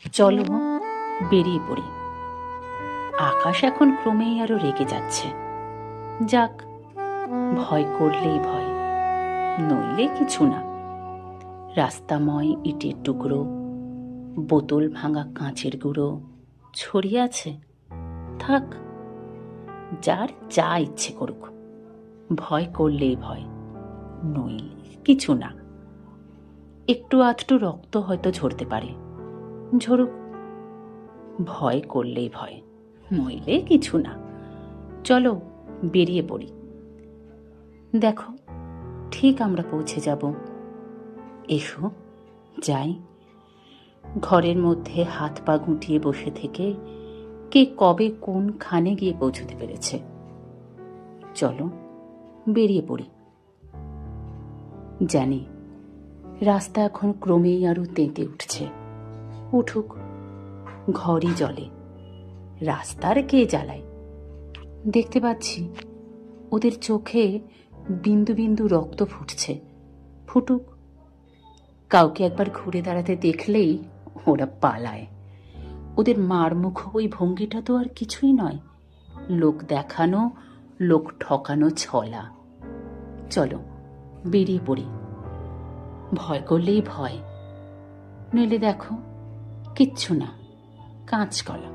চলো বেরিয়ে পড়ি। আকাশ এখন ক্রমেই আরো রেগে যাচ্ছে। যাক, ভয় করলেই ভয়, নইলে কিছু না। রাস্তাময় ইটের টুকরো, বোতল ভাঙা কাঁচের গুঁড়ো ছড়িয়ে আছে। থাক, যার যা ইচ্ছে করুক, ভয় করলেই ভয়, নইলে কিছু না। একটু আধটু রক্ত হয়তো ঝরতে পারে, ঝরুক, ভয় করলেই ভয়, নইলে কিছু না। চলো বেরিয়ে পড়ি। দেখো, ঠিক আমরা পৌঁছে যাব। এসো যাই। ঘরের মধ্যে হাত পা গুটিয়ে বসে থেকে কে কবে কোনখানে গিয়ে পৌঁছতে পেরেছে। চলো বেরিয়ে পড়ি। জানি রাস্তা এখন ক্রমেই আরো তেঁতে উঠছে। উঠুক, ঘরই জ্বলে, রাস্তার কে জ্বালায়? দেখতে পাচ্ছি ওদের চোখে বিন্দু বিন্দু রক্ত ফুটছে। ফুটুক, কাউকে একবার ঘুরে দাঁড়াতে দেখলেই ওরা পালায়। ওদের মারমুখ ওই ভঙ্গিটা তো আর কিছুই নয়, লোক দেখানো, লোক ঠকানো ছলা। চলো বেরিয়ে পড়ি। ভয় করলেই ভয়, নইলে দেখো কিচ্ছু না, কাঁচকলা।